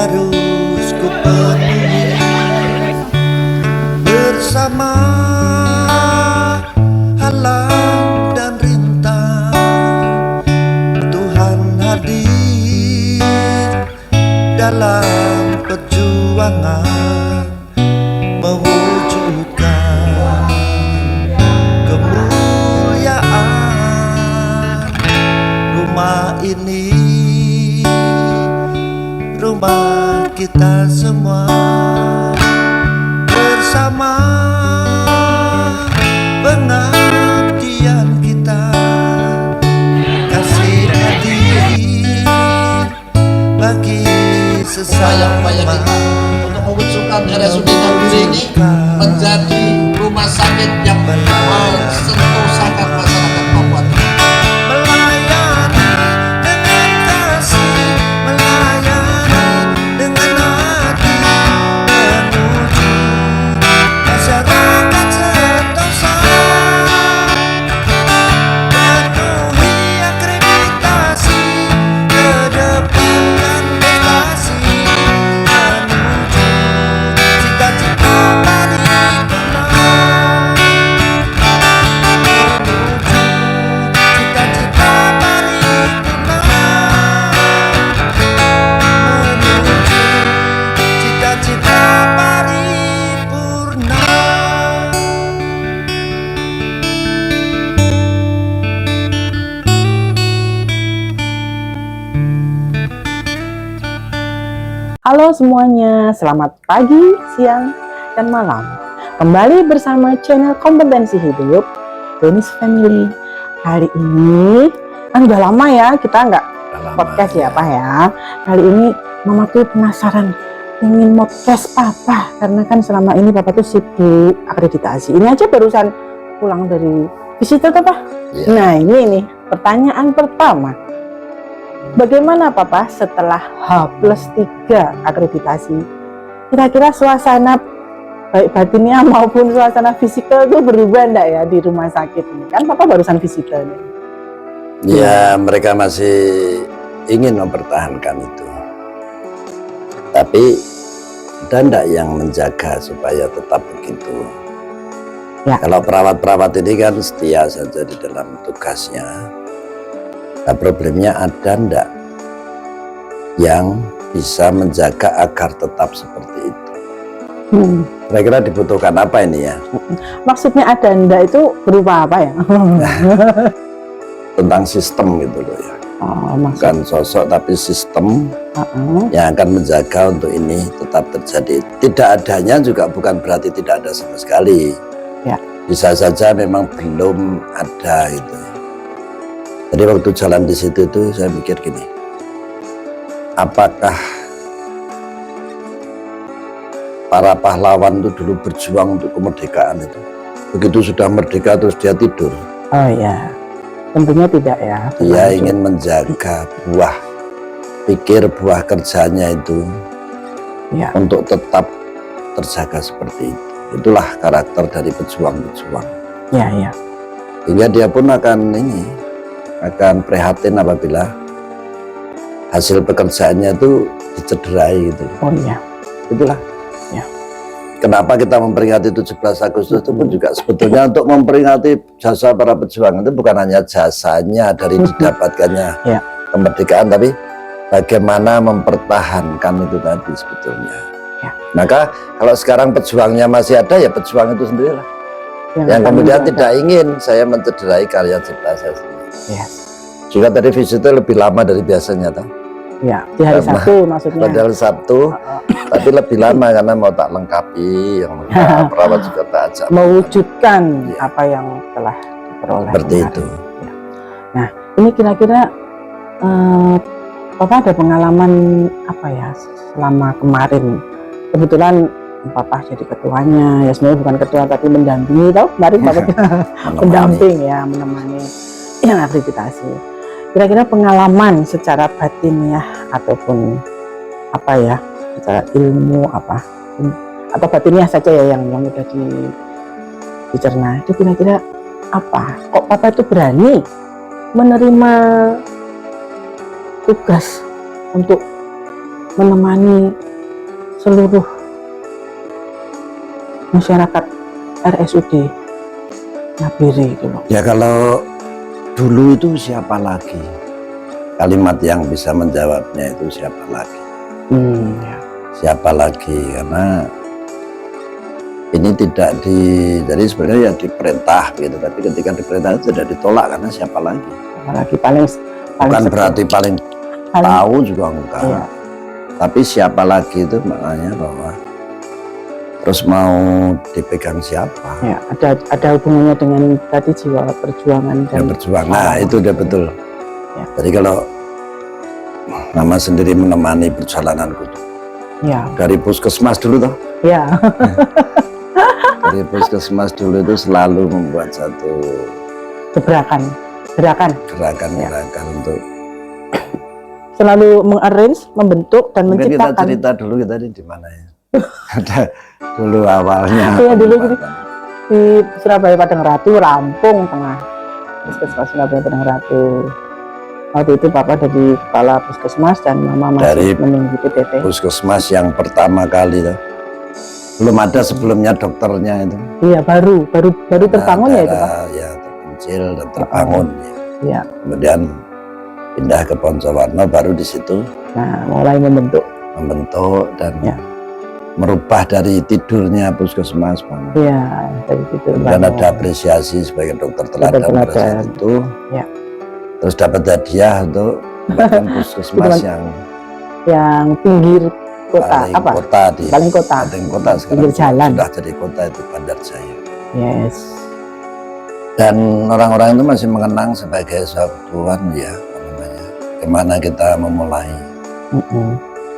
harus ku penuhi bersama halang dan rintang. Tuhan hadir dalam perjuangan mewujudkan kemuliaan. Rumah ini rumah kita semua, bersama pengabdian kita, kasih hadir bagi sesama kita untuk mewujudkan RSUD Nabire ini menjadi rumah sakit yang sentuh sangat masyarakat Papua. Halo semuanya, selamat pagi, siang, dan malam. Kembali bersama channel Kompetensi Hidup Dennis Family. Hari ini kan udah lama ya kita nggak podcast ya Pak ya. Kali ini Mama tuh penasaran ingin podcast Papa, karena kan selama ini Papa tuh sibuk akreditasi. Ini aja barusan pulang dari visitor tuh Pak. Ya. Nah ini nih pertanyaan pertama. Bagaimana Papa setelah H+3 akreditasi? Kira-kira suasana baik batinnya maupun suasana fisikal itu berubah enggak ya di rumah sakit ini? Kan Papa barusan fisikal nih. Ya, mereka masih ingin mempertahankan itu. Tapi ada enggak yang menjaga supaya tetap begitu? Ya. Kalau perawat-perawat ini kan setia saja di dalam tugasnya. Nah, problemnya ada enggak yang bisa menjaga agar tetap seperti itu? Kira-kira dibutuhkan apa ini ya? Maksudnya ada enggak itu berupa apa ya? Tentang sistem gitu loh ya. Oh, Bukan sosok tapi sistem yang akan menjaga untuk ini tetap terjadi. Tidak adanya juga bukan berarti tidak ada sama sekali. Ya. Bisa saja memang belum ada itu. Jadi waktu jalan di situ tuh saya mikir gini, apakah para pahlawan itu dulu berjuang untuk kemerdekaan itu, begitu sudah merdeka terus dia tidur? Oh ya, tentunya tidak ya. Dia ingin menjaga buah pikir, buah kerjanya itu ya, untuk tetap terjaga seperti itu. Itulah karakter dari pejuang-pejuang. Ya, ya. Hingga dia pun akan prihatin apabila hasil pekerjaannya itu dicederai gitu. Oh iya. Itulah. Ya. Kenapa kita memperingati 17 Agustus itu pun juga sebetulnya untuk memperingati jasa para pejuang. Itu bukan hanya jasanya dari didapatkannya Ya. kemerdekaan, tapi bagaimana mempertahankan itu tadi sebetulnya. Ya. Maka kalau sekarang pejuangnya masih ada, ya pejuang itu sendirilah yang akan kemudian menjaga. tidak ingin saya mencederai karya cipta saya sendiri. Yes. Juga tadi visitnya lebih lama dari biasanya toh. Ya, di hari Karena Sabtu maksudnya. Padahal Sabtu, tapi lebih lama karena mau tak lengkapi, yang perawat juga tak ajak. Mewujudkan Ya. apa yang telah diperoleh. Seperti kemarin. itu. Ya. Nah, ini kira-kira Papa ada pengalaman apa ya selama kemarin? Kebetulan Papa jadi ketuanya, ya sebenarnya bukan ketua tapi mendampingi, tau kemarin Papa pendamping ya, menemani yang akreditasi. Kira-kira pengalaman secara batiniah ataupun apa ya, secara ilmu apa atau batiniah saja ya yang udah dicerna, itu kira-kira apa? Kok Papa itu berani menerima tugas untuk menemani seluruh masyarakat RSUD Nabire itu loh. Ya kalau dulu itu siapa lagi? Kalimat yang bisa menjawabnya itu siapa lagi? Ya. Siapa lagi? Karena ini tidak jadi sebenarnya ya diperintah gitu, tapi ketika diperintah itu tidak ditolak karena siapa lagi? Apalagi paling Bukan setia. berarti paling tahu juga enggak. Iya. Tapi siapa lagi itu maknanya bahwa terus mau dipegang siapa? Ya, ada hubungannya dengan tadi jiwa perjuangan dan Yang berjuang. Nah, itu dia betul. Ya. Jadi kalau Mama sendiri menemani perjalananku tuh. ya, Dari puskesmas dulu toh. ya, Dari puskesmas dulu itu selalu membuat satu gerakan gerakan-gerakan untuk selalu mengarrange, membentuk dan mungkin kita menciptakan. cerita dulu kita ini di mana ya? Ada dulu awalnya. Iya, dulu penempatan. jadi di Surabaya Padang Ratu, Lampung Tengah, Puskesmas Surabaya Padang Ratu. Waktu itu Papa jadi kepala puskesmas dan Mama Dari masih menunggu PTT. Puskesmas yang pertama kali tuh. Belum ada sebelumnya dokternya itu. Iya, baru terbangun ya itu Pak. Ya terpencil dan terbangun. Iya. Kemudian pindah ke Poncowarno, baru di situ Nah, mulai membentuk. dan Ya. merubah dari tidurnya puskesmas Bang. Iya, dari situ. Dan ada apresiasi sebagai dokter teladan pada saat itu. Ya. Terus dapat hadiah untuk bahkan puskesmas yang pinggir kota paling apa? kota di Paling kota. paling kota sekarang Pinggir jalan. sudah jadi kota itu Bandar Jaya. Yes. Dan orang-orang itu masih mengenang sebagai suatu ya apa namanya, gimana kita memulai.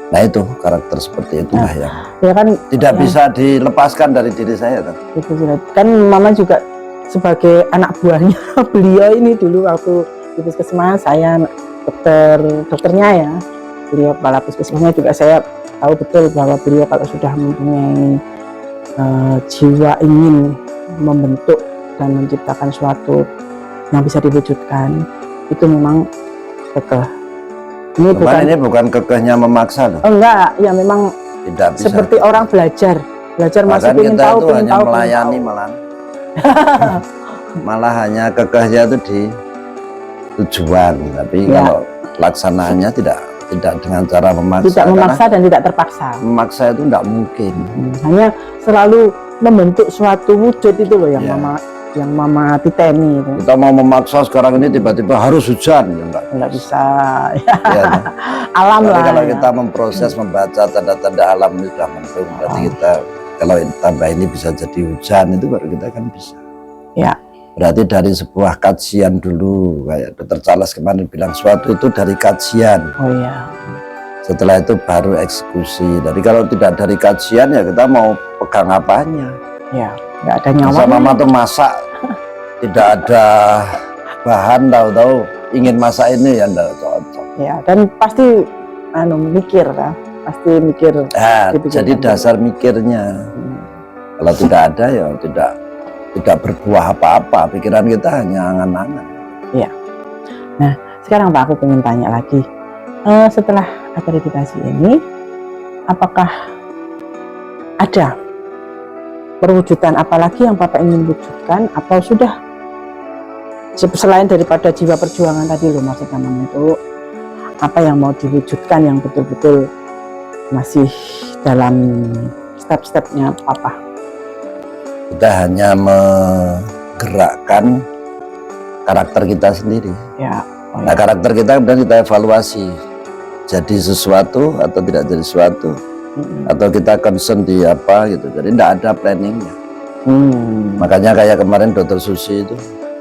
Nah itu karakter seperti itulah yang Ya kan tidak bisa dilepaskan dari diri saya tuh. itu sudah. Kan Mama juga sebagai anak buahnya beliau ini dulu waktu di puskesmas, saya dokternya ya. Beliau kepala puskesmasnya juga, saya tahu betul bahwa beliau kalau sudah mempunyai jiwa ingin membentuk dan menciptakan suatu yang bisa diwujudkan, itu memang kekeh. Ini bukan kekehnya memaksa loh. oh enggak, ya memang Tidak bisa. seperti orang belajar masih Bahkan ingin kita tahu, itu ingin hanya tahu, melayani ingin tahu. malah. Malah hanya kekehnya itu di tujuan, tapi Ya. kalau pelaksanaannya tidak dengan cara memaksa. Tidak memaksa dan tidak terpaksa. Karena memaksa itu tidak mungkin. Hanya selalu membentuk suatu wujud itu loh yang Ya. Mama titeni itu. Kita mau memaksa sekarang ini tiba-tiba harus hujan, ya enggak. Nggak bisa. Ya, Alam tapi lah. kalau ya. kita memproses membaca tanda-tanda alam ini sudah mendung, berarti kita kalau tambah ini bisa jadi hujan, itu baru kita kan bisa. Ya. Berarti dari sebuah kajian dulu, kayak Dr. Charles kemarin bilang suatu itu dari kajian. Oh iya. Setelah itu baru eksekusi. Jadi kalau tidak dari kajian ya kita mau pegang apanya. Ya. Nggak ada Masa nyawa. Mama tuh masak tidak ada bahan, tahu-tahu ingin masak ini ya enggak cocok. Ya. Dan pasti mikir kan. Pasti mikir. Nah, Dipikirkan jadi dulu. dasar mikirnya. Kalau tidak ada ya tidak berbuah apa-apa. Pikiran kita hanya angan-angan. Sekarang Pak, aku ingin tanya lagi. Setelah akreditasi ini, apakah ada perwujudan apalagi yang Bapak ingin wujudkan, atau sudah selain daripada jiwa perjuangan tadi loh, maksudnya Mama itu apa yang mau diwujudkan yang betul-betul masih dalam step-stepnya Papa? Kita hanya menggerakkan karakter kita sendiri. Ya. Oh Nah, ya. karakter kita kemudian kita evaluasi. Jadi sesuatu atau tidak jadi sesuatu. Atau kita concern di apa gitu. Jadi tidak ada planningnya. Makanya kayak kemarin Dokter Susi itu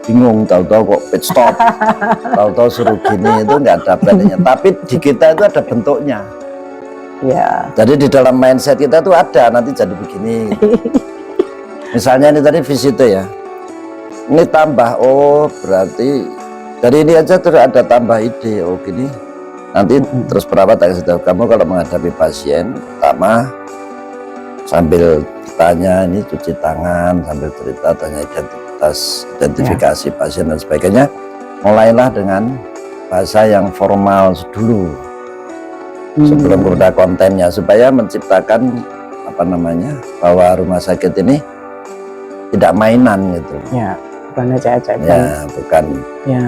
bingung, tahu-tahu kok pit stop, tahu-tahu suruh gini, itu nggak ada planningnya. Tapi di kita itu ada bentuknya. Ya. Jadi di dalam mindset kita itu ada nanti jadi begini. Misalnya ini tadi visite ya. Ini tambah, oh berarti dari ini aja terus ada tambah ide, oh gini. Nanti terus perawat akan sudah kamu kalau menghadapi pasien pertama sambil tanya ini cuci tangan, sambil cerita tanya identifikasi pasien dan sebagainya. Mulailah dengan bahasa yang formal dulu. sebelum kepada kontennya, supaya menciptakan apa namanya, bahwa rumah sakit ini tidak mainan gitu. Ya, bukan aja-aja. Ya, bukan. Ya.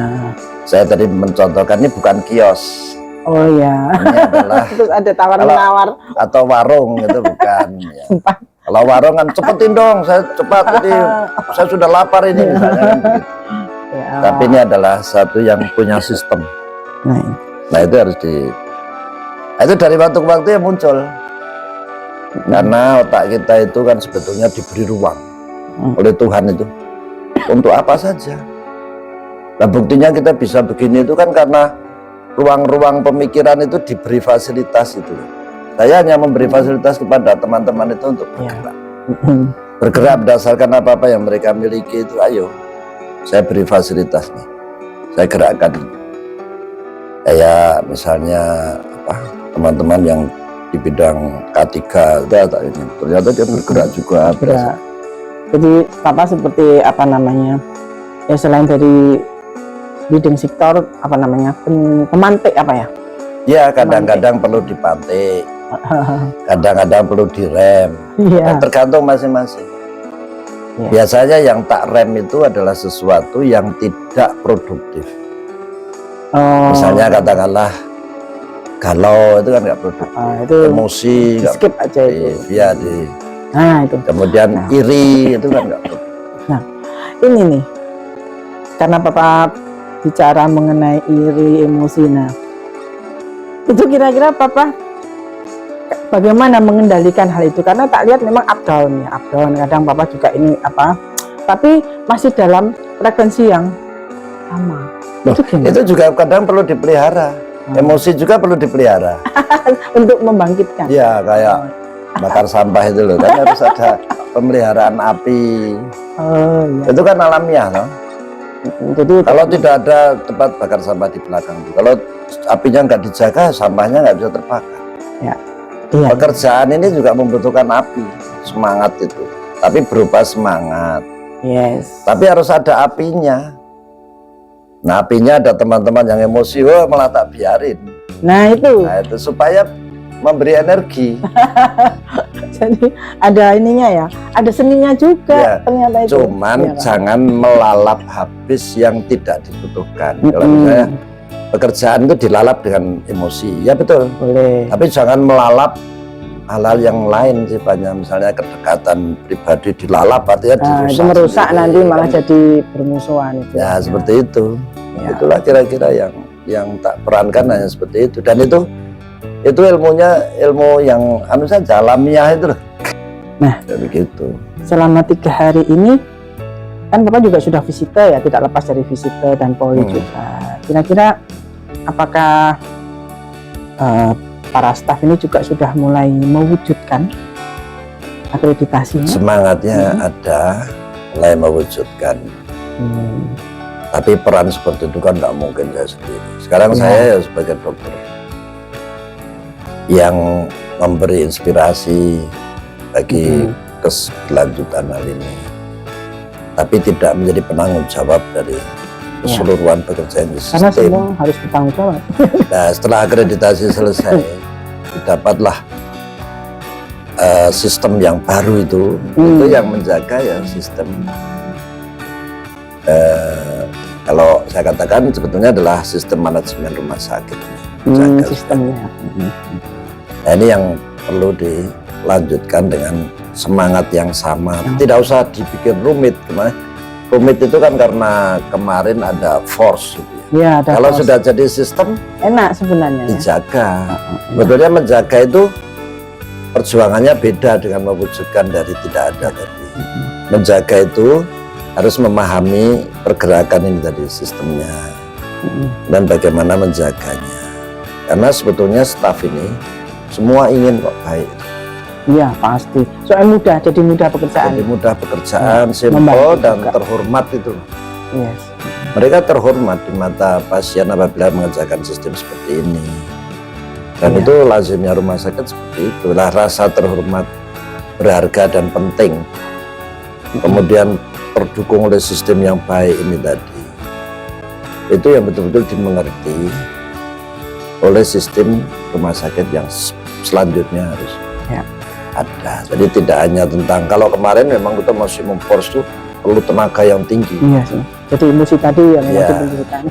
Saya tadi mencontohkan ini bukan kios. Oh ya. Ini adalah Terus ada tawar-menawar. atau warung gitu, bukan. Ya. Sumpah. Kalau warung kan cepetin dong, saya cepat, jadi saya sudah lapar ini misalnya kan begitu. Ya. Tapi ini adalah satu yang punya sistem. Nah itu harus itu dari waktu ke waktu yang muncul. Karena otak kita itu kan sebetulnya diberi ruang oleh Tuhan itu untuk apa saja. Nah buktinya kita bisa begini itu kan karena ruang-ruang pemikiran itu diberi fasilitas itu. Saya hanya memberi fasilitas kepada teman-teman itu untuk bergerak. Bergerak berdasarkan apa-apa yang mereka miliki itu, ayo saya beri fasilitas nih, saya gerakkan. Kayak misalnya apa, teman-teman yang di bidang K3 ini ternyata dia bergerak juga. Bergerak. Jadi Papa seperti apa namanya, ya selain dari leading sektor, apa namanya, pemantik apa ya? Ya kadang-kadang perlu dipantik, kadang-kadang perlu direm. Iya. Tergantung masing-masing. Ya. Biasanya yang tak rem itu adalah sesuatu yang tidak produktif. Oh. Misalnya katakanlah galau itu kan nggak produktif. Itu emosi di nggak skip aja itu. Iya Nah itu. kemudian iri itu kan nggak produktif. Nah ini nih, karena Papa bicara mengenai iri, emosi, nah itu kira-kira Papa bagaimana mengendalikan hal itu? Karena tak lihat memang up down ya, up down. Kadang Papa juga ini apa, tapi masih dalam frekuensi yang sama. Itu gimana? Itu juga kadang perlu dipelihara. Emosi juga perlu dipelihara. Untuk membangkitkan. Ya kayak bakar sampah itu loh, kan harus ada pemeliharaan api. Oh iya. Itu kan alamiah loh. Jadi Kalau tidak ada tempat bakar sampah di belakang, kalau apinya nggak dijaga, sampahnya nggak bisa terbakar. ya. Iya. Pekerjaan ini juga membutuhkan api, semangat itu. Tapi berupa semangat. Yes. Tapi harus ada apinya. Nah apinya ada teman-teman yang emosi, wah malah tak biarin. Nah itu. Nah itu supaya memberi energi. Jadi ada ininya ya, ada seninya juga Ya, ternyata itu. Cuman Iya, Pak. jangan melalap habis yang tidak dibutuhkan. Kalau misalnya pekerjaan itu dilalap dengan emosi, ya betul. Boleh. Tapi jangan melalap hal-hal yang lain sifatnya, misalnya kedekatan pribadi dilalap, artinya Nah, dirusak. itu merusak sendiri. nanti malah jadi bermusuhan itu. Ya seperti itu. Ya. Itulah kira-kira yang tak perankan hanya seperti itu. Dan itu ilmunya ilmu yang anu saja alamiah itu loh. Nah, ya, begitu. selama 3 hari ini kan Bapak juga sudah visitor ya, tidak lepas dari visitor dan poli juga. Kira-kira apakah para staf ini juga sudah mulai mewujudkan akreditasinya? Semangatnya ada, mulai mewujudkan. Tapi peran seperti itu kan tidak mungkin saya sendiri. Sekarang saya ya sebagai dokter yang memberi inspirasi bagi kelanjutan hal ini, tapi tidak menjadi penanggung jawab dari keseluruhan pekerjaan di sistem. Karena semua harus bertanggung jawab. Nah setelah akreditasi selesai, dapatlah sistem yang baru itu yang menjaga ya sistem. Kalau saya katakan sebetulnya adalah sistem manajemen rumah sakit. Sistemnya. Nah, ini yang perlu dilanjutkan dengan semangat yang sama. Tidak usah dibikin rumit. Rumit itu kan karena kemarin ada force. Ya, ada kalau force. sudah jadi sistem, Enak sebenarnya. dijaga. Sebetulnya menjaga itu perjuangannya beda dengan mewujudkan dari tidak ada tadi. Menjaga itu harus memahami pergerakan ini tadi, sistemnya, dan bagaimana menjaganya. Karena sebetulnya staf ini semua ingin kok baik. Iya pasti. Soalnya mudah, jadi mudah pekerjaan. Jadi mudah pekerjaan, simpel membantu dan juga. terhormat itu. Yes. Mereka terhormat di mata pasien apabila mengerjakan sistem seperti ini. Dan itu lazimnya rumah sakit seperti itu. Lah rasa terhormat, berharga dan penting. Kemudian terdukung oleh sistem yang baik ini tadi. Itu yang betul-betul dimengerti. oleh sistem rumah sakit yang selanjutnya harus Ya. ada. Jadi tidak hanya tentang, kalau kemarin memang kita masih memforce tuh perlu tenaga yang tinggi. Iya sih. Jadi emosi tadi yang Iya. dibutuhkan.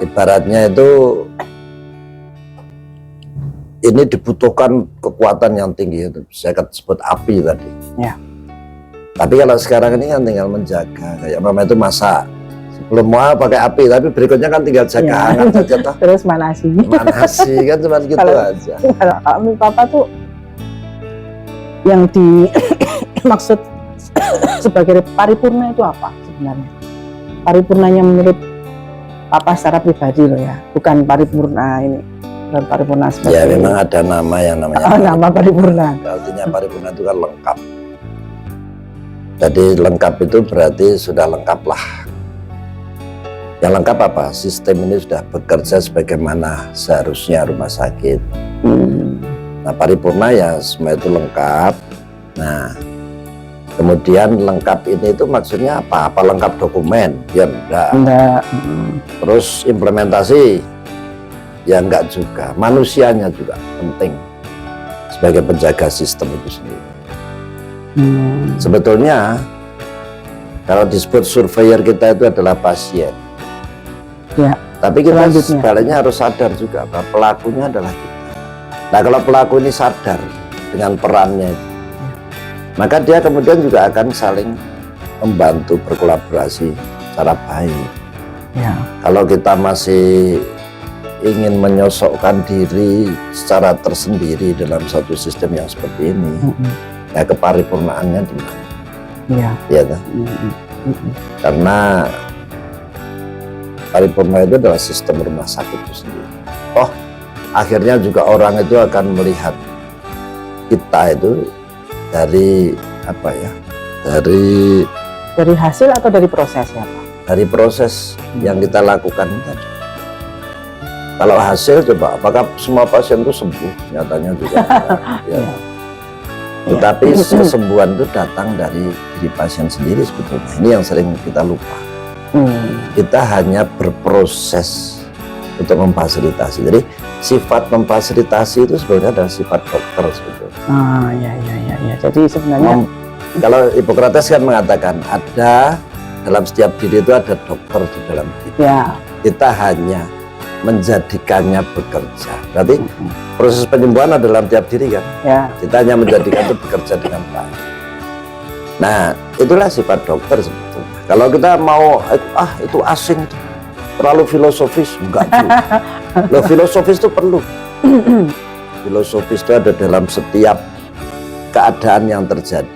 Ibaratnya itu ini dibutuhkan kekuatan yang tinggi, itu saya sebut api tadi. Ya. Tapi kalau sekarang ini kan tinggal menjaga, kayak mama itu masak sebelum mau pakai api, tapi berikutnya kan tinggal jaga Ya. hangat saja toh. Terus manasi. Manasi kan cuma gitu Kalau- aja. Kalau kami papa tuh yang dimaksud sebagai paripurna itu apa sebenarnya? Paripurnanya menurut papa secara pribadi loh ya, bukan paripurna ini, bukan paripurna sebagai Ya memang ada nama yang namanya nama paripurna. artinya paripurna itu kan lengkap. Jadi lengkap itu berarti sudah lengkap lah. Yang lengkap apa? Sistem ini sudah bekerja sebagaimana seharusnya rumah sakit. Nah paripurna ya semua itu lengkap. Nah kemudian lengkap ini itu maksudnya apa? Apa lengkap dokumen? Ya enggak. Enggak. Terus implementasi? Ya enggak juga. Manusianya juga penting sebagai penjaga sistem itu sendiri. Sebetulnya kalau disebut surveyor kita itu adalah pasien. Ya. Tapi kita Selanjutnya. sebaliknya harus sadar juga bahwa pelakunya adalah kita. Nah kalau pelaku ini sadar dengan perannya itu, maka dia kemudian juga akan saling membantu berkolaborasi secara baik. Ya. Kalau kita masih ingin menyosokkan diri secara tersendiri dalam satu sistem yang seperti ini, ya keparipurnaannya di mana? Ya. Ya, toh? Karena paripurna itu adalah sistem rumah sakit itu sendiri. Oh, akhirnya juga orang itu akan melihat kita itu dari apa ya? Dari hasil atau dari proses ya Pak? Dari proses yang kita lakukan tadi. Kalau hasil coba, apakah semua pasien itu sembuh? Nyatanya juga enggak, ya. Ya. Tetapi kesembuhan itu datang dari diri pasien sendiri sebetulnya. Ini yang sering kita lupa. Kita hanya berproses untuk memfasilitasi. Jadi sifat memfasilitasi itu sebenarnya adalah sifat dokter sebetulnya. Ya. Jadi sebenarnya Kalau Hippocrates kan mengatakan ada dalam setiap diri itu ada dokter di dalam diri. ya. Kita hanya menjadikannya bekerja. Berarti proses penyembuhan ada dalam tiap diri kan. Ya. Kita hanya menjadikan itu bekerja dengan baik. Nah, itulah sifat dokter sebetulnya. Kalau kita mau itu asing itu terlalu filosofis, enggak juga. Loh, filosofis itu perlu. Filosofis itu ada dalam setiap keadaan yang terjadi.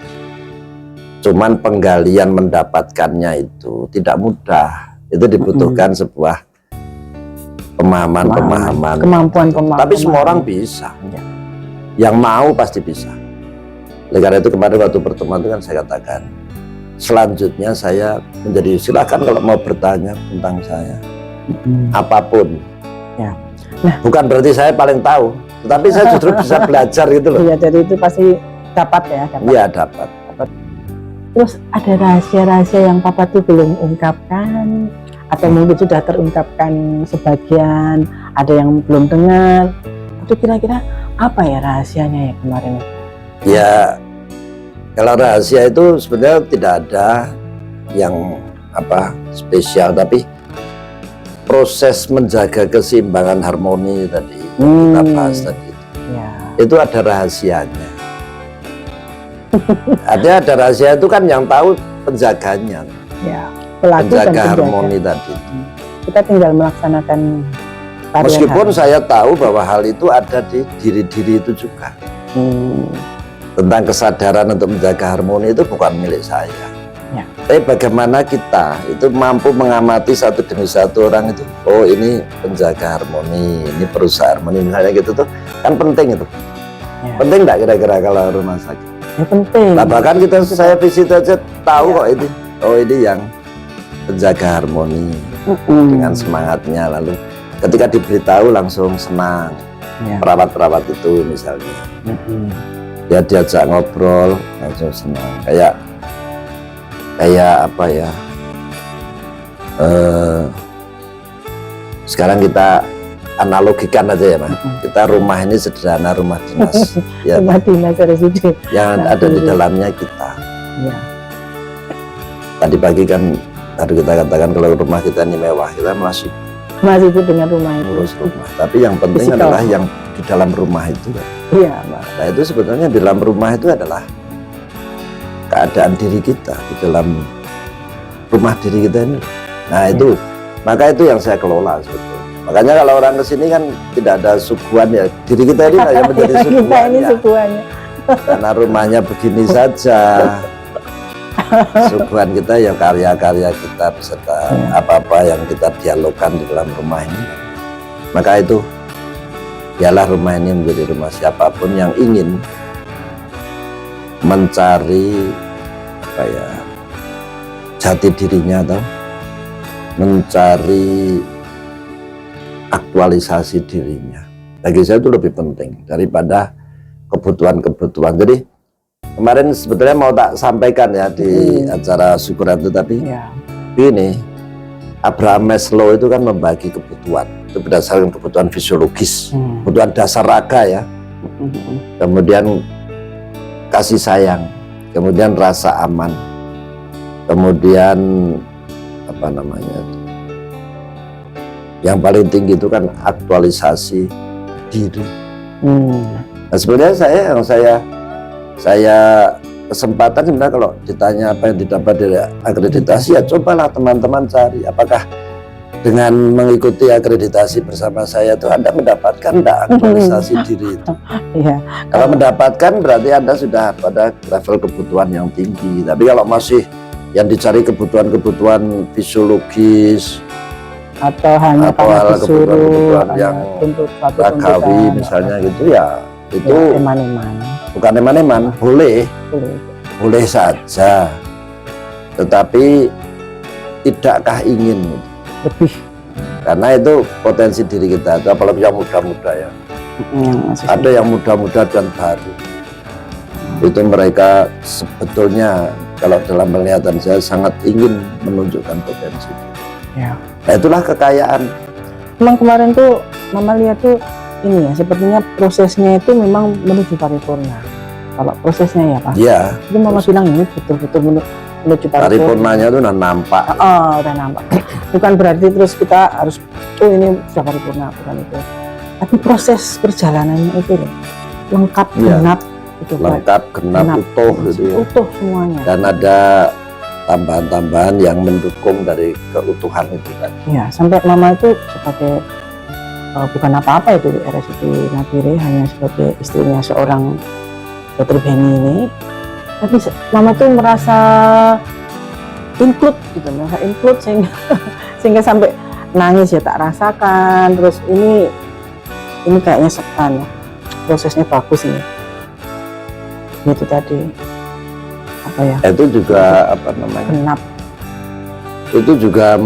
Cuman penggalian mendapatkannya itu tidak mudah. Itu dibutuhkan sebuah pemahaman. Kemampuan. Tapi semua orang bisa. Ya. Yang mau pasti bisa. Oleh karena itu kemarin waktu pertemuan itu kan saya katakan, selanjutnya saya menjadi, silakan kalau mau bertanya tentang saya, apapun. Ya. Nah. Bukan berarti saya paling tahu, tetapi saya justru bisa belajar gitu loh. Iya, jadi itu pasti dapat ya. Iya dapat. Terus ada rahasia-rahasia yang Papa tuh belum ungkapkan, atau mungkin sudah terungkapkan sebagian, ada yang belum dengar. Itu kira-kira apa ya rahasianya ya kemarin? Ya, kalau rahasia itu sebenarnya tidak ada yang spesial, tapi proses menjaga keseimbangan harmoni tadi kita bahas tadi Ya. itu ada rahasianya. Artinya ada rahasia itu kan yang tahu penjaganya, Ya. Pelaku dan penjaga penjaga. harmoni tadi. Kita tinggal melaksanakan tarian Meskipun harmoni. saya tahu bahwa hal itu ada di diri-diri itu juga. Tentang kesadaran untuk menjaga harmoni itu bukan milik saya. Ya. Tapi bagaimana kita itu mampu mengamati satu demi satu orang itu. Oh ini penjaga harmoni, ini perusahaan harmoni misalnya gitu tuh kan penting itu. Ya. Penting nggak kira-kira kalau rumah sakit? Ya penting. Nah, bahkan saya visit aja tahu kok ini. Oh ini yang penjaga harmoni dengan semangatnya, lalu ketika diberitahu langsung senang. Ya. Perawat-perawat itu misalnya. Ya diajak ngobrol langsung senang, kayak apa ya, sekarang kita analogikan aja ya, Mas. Kita rumah ini sederhana, rumah dinas. Ya, Rumah dinas RSUD. yang Nah, ada di betul. dalamnya kita. Ya. Tadi pagi kan tadi kita katakan kalau rumah kita ini mewah, kita masih Masih itu dengan rumah itu. ngurus rumah. Tapi yang penting Fisikal. adalah yang di dalam rumah itu kan. Iya, Pak. Nah itu sebetulnya di dalam rumah itu adalah keadaan diri kita di dalam rumah diri kita ini. Nah itu maka itu yang saya kelola sebetulnya. Makanya kalau orang kesini kan tidak ada suguhan ya, diri kita ini lah yang menjadi Kita ini suguhannya. suguhannya. Karena rumahnya begini saja. Suguhan kita ya karya-karya kita beserta apa-apa yang kita dialogkan di dalam rumah ini. Maka itu biarlah rumah ini menjadi rumah siapapun yang ingin mencari apa ya, jati dirinya atau mencari aktualisasi dirinya. Bagi saya itu lebih penting daripada kebutuhan-kebutuhan. Jadi kemarin sebetulnya mau tak sampaikan ya di acara syukuran itu, tapi Ya. ini Abraham Maslow itu kan membagi kebutuhan itu berdasarkan kebutuhan fisiologis, kebutuhan dasar raga ya, kemudian kasih sayang, kemudian rasa aman, kemudian apa namanya, yang paling tinggi itu kan aktualisasi diri. Nah, sebenarnya saya kesempatan sebenarnya kalau ditanya apa yang didapat dari akreditasi, ya cobalah teman-teman cari apakah dengan mengikuti akreditasi bersama saya itu Anda mendapatkan enggak aktualisasi diri itu. Iya. Kalau mendapatkan berarti Anda sudah pada level kebutuhan yang tinggi. Tapi kalau masih yang dicari kebutuhan-kebutuhan fisiologis Atau hanya atau karena hal disuruh, kebutuhan-kebutuhan hanya yang tuntut satu ragawi tuntutan, misalnya gitu ya, itu ya, eman-eman. bukan eman-eman, boleh Boleh. saja, tetapi tidakkah ingin gitu? Lebih Karena itu potensi diri kita itu, apalagi yang muda-muda ya, yang masih ada yang muda-muda dan baru, itu mereka sebetulnya kalau dalam penglihatan saya sangat ingin menunjukkan potensi. ya. Nah itulah kekayaan. Memang kemarin tuh Mama lihat tuh ini ya, sepertinya prosesnya itu memang menuju paripurna. Kalau prosesnya ya Pak, Ya, itu Mama bilang ini betul-betul menuju paripurna. paripurnanya itu udah nampak. Oh, udah nampak. Bukan berarti terus kita harus ini sudah paripurna, bukan itu. Tapi proses perjalanannya itu loh, lengkap, Iya. genap itu Pak. Lengkap, genap, utuh gitu ya. Utuh semuanya. Dan ada tambahan-tambahan yang mendukung dari keutuhan itu tadi. Ya, sampai Mama itu sebagai bukan apa-apa itu di RSUD Nabire, hanya sebagai istrinya seorang Dr. Benny ini. Tapi Mama tuh merasa include gitu, merasa include sehingga sampai nangis ya tak rasakan. Terus ini kayaknya sekan, prosesnya bagus ini. Itu tadi apa ya? Itu juga apa namanya? Genap. Itu juga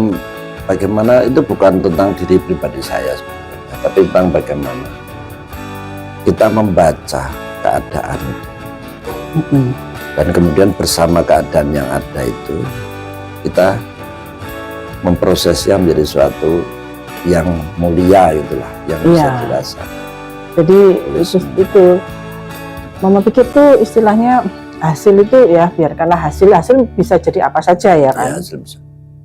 bagaimana, itu bukan tentang diri pribadi saya sebenarnya, tapi tentang bagaimana kita membaca keadaan itu. Dan kemudian bersama keadaan yang ada itu kita memprosesnya menjadi suatu yang mulia itulah, yang bisa Iya. dirasakan. Jadi itu Mama pikir tuh istilahnya hasil itu ya biarkanlah hasil bisa jadi apa saja ya kan. Ya, hasil bisa.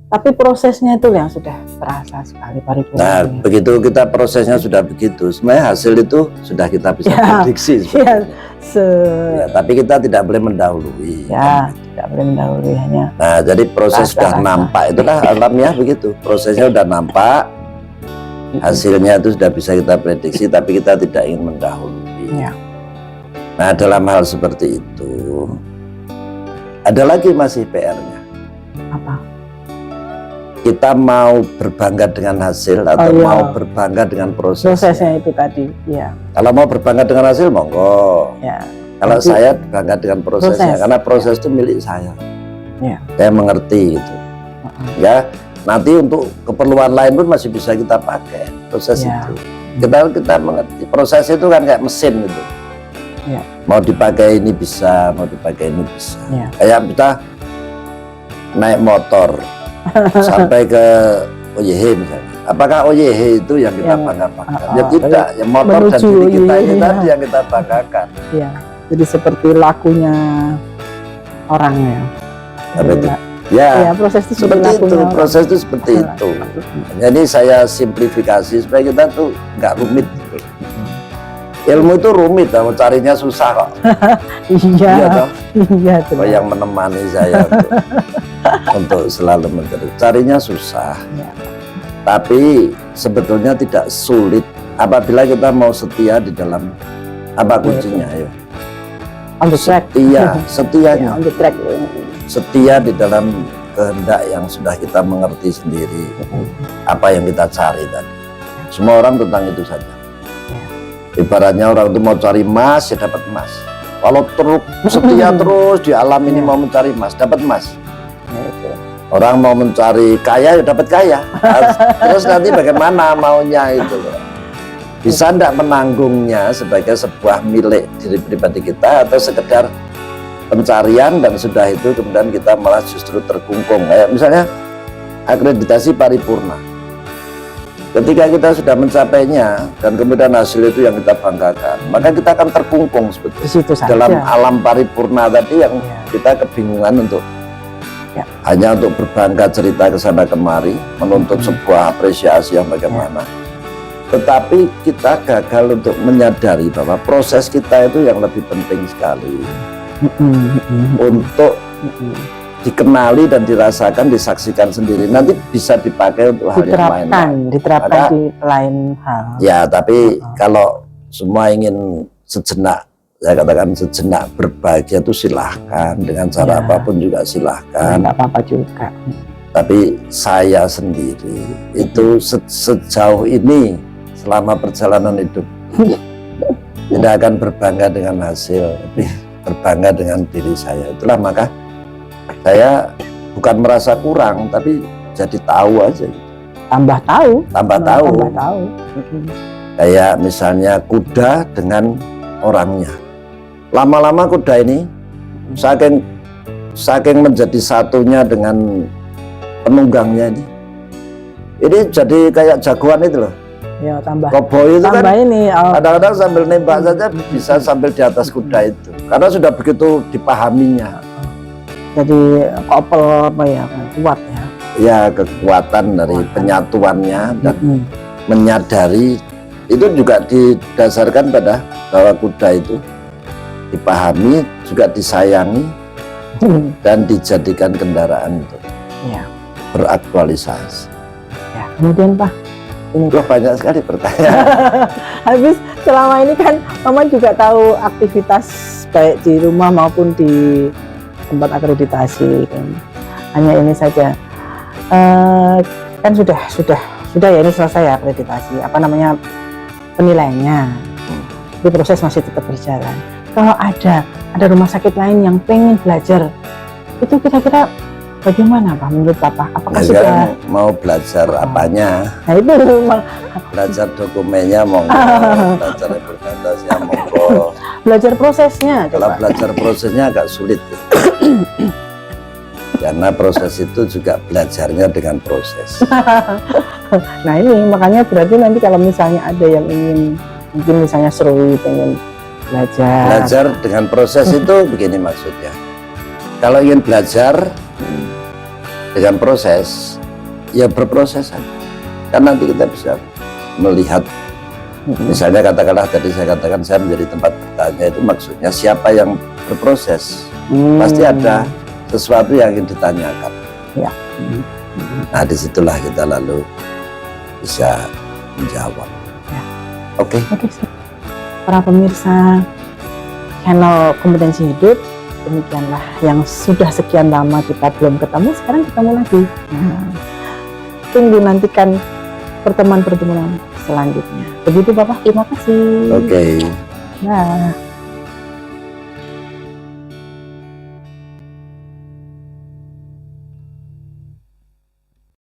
Tapi prosesnya itu yang sudah terasa sekali Nah, paripurna. begitu kita prosesnya sudah begitu, sebenarnya hasil itu sudah kita bisa Ya. prediksi. Ya, Ya, tapi kita tidak boleh mendahului. ya tidak boleh mendahului hanya. Nah, jadi proses Rasa, sudah rasa. nampak, itulah alamiah begitu. Prosesnya sudah nampak, hasilnya itu sudah bisa kita prediksi, tapi kita tidak ingin mendahului. Ya. Nah, dalam hal seperti itu, ada lagi masih PR-nya. Apa? Kita mau berbangga dengan hasil atau Oh, iya. mau berbangga dengan prosesnya. Prosesnya itu tadi, ya. Kalau mau berbangga dengan hasil, monggo. Ya. Kalau Tapi- saya bangga dengan prosesnya, Proses. karena proses itu milik saya. Ya. Saya mengerti gitu. Ya, nanti untuk keperluan lain pun masih bisa kita pakai proses Ya. itu. Kita mengerti proses itu kan kayak mesin gitu. Ya. Mau dipakai ini bisa, mau dipakai ini bisa. Ya. Kayak kita naik motor sampai ke OYH misalnya. Apakah OYH itu yang kita banggakan? Ya tidak, ya motor dan menuju diri kita ini iya. tadi yang kita banggakan. Iya, jadi seperti lakunya orangnya. Apa itu? Ya, Ya, proses itu seperti itu, lakunya proses itu seperti itu. Jadi saya simplifikasi supaya kita tuh nggak rumit. Ilmu itu rumit, mau carinya susah kok. Iya Iya, toh? iya, Oh, yang menemani saya untuk selalu mencari. Carinya susah, Iya. tapi sebetulnya tidak sulit apabila kita mau setia di dalam apa kuncinya. Ayo. On the track. Setia, Ya, setianya, on the track. setia di dalam kehendak yang sudah kita mengerti sendiri. Apa yang kita cari tadi. Semua orang tentang itu saja. Ibaratnya orang itu mau cari emas ya dapat emas. Kalau terus setia terus di alam ini mau mencari emas, dapat emas. Ya, itu. Orang mau mencari kaya ya dapat kaya. Terus nanti bagaimana maunya itu loh. Bisa ndak menanggungnya sebagai sebuah milik diri pribadi kita atau sekedar pencarian dan sudah itu kemudian kita malah justru terkungkung. Kayak misalnya akreditasi paripurna. Ketika kita sudah mencapainya dan kemudian hasil itu yang kita banggakan, maka kita akan terkungkung Di sebetulnya situ saja. dalam alam paripurna tadi yang Ya. kita kebingungan untuk Ya. hanya untuk berbangga cerita ke sana kemari, menuntut sebuah apresiasi yang bagaimana. Tetapi kita gagal untuk menyadari bahwa proses kita itu yang lebih penting sekali untuk dikenali dan dirasakan, disaksikan sendiri. Nanti bisa dipakai untuk hal yang lain. Diterapkan Maka- di lain hal. Ya, tapi kalau semua ingin sejenak, saya katakan sejenak berbahagia itu silahkan dengan cara Ya. apapun juga silahkan. Enggak apa-apa juga. Tapi saya sendiri itu sejauh ini selama perjalanan hidup tidak akan berbangga dengan hasil, tapi berbangga dengan diri saya. Itulah maka saya bukan merasa kurang, tapi jadi tahu aja. Tambah tahu. Tambah tahu. Tambah tahu. Kayak misalnya kuda dengan orangnya. Lama-lama kuda ini saking menjadi satunya dengan penunggangnya ini jadi kayak jagoan itu loh. Ya, tambah. Koboi itu Tambah kan ini. kadang-kadang sambil nembak saja bisa sambil di atas kuda itu. Karena sudah begitu dipahaminya. Jadi kopel apa ya, kuat ya. Ya, kekuatan dari penyatuannya dan Mm-mm. menyadari itu juga didasarkan pada bahwa kuda itu dipahami, juga disayangi dan dijadikan kendaraan untuk Ya. beraktualisasi. Ya, kemudian Pak, ini Wah, banyak sekali pertanyaan. habis selama ini kan Mama juga tahu aktivitas baik di rumah maupun di tempat akreditasi kan. Hanya ini saja. Kan sudah ya, ini selesai ya akreditasi. Apa namanya, penilaiannya. Tapi proses masih tetap berjalan. Kalau ada rumah sakit lain yang pengen belajar, itu kira-kira bagaimana Pak menurut Papa? Apakah Nah, sudah? sekarang mau belajar apanya? Nah itu Belajar dokumennya monggo, belajar implementasinya monggo. belajar prosesnya. Kalau Coba. belajar prosesnya agak sulit ya. Karena proses itu juga belajarnya dengan proses. Nah ini makanya berarti nanti kalau misalnya ada yang ingin mungkin misalnya seru pengen belajar. Belajar dengan proses itu begini maksudnya. Kalau ingin belajar dengan proses, ya berproses saja. Kan nanti kita bisa melihat, misalnya katakanlah tadi saya katakan saya menjadi tempat bertanya, itu maksudnya siapa yang berproses. Pasti ada sesuatu yang ingin ditanyakan. Ya. Nah disitulah kita lalu bisa menjawab. Ya. Oke. Oke, para pemirsa channel Kompetensi Hidup, demikianlah yang sudah sekian lama kita belum ketemu, sekarang ketemu lagi. Tunggu nantikan pertemuan-pertemuan selanjutnya. Begitu Bapak, terima kasih. Oke. Nah.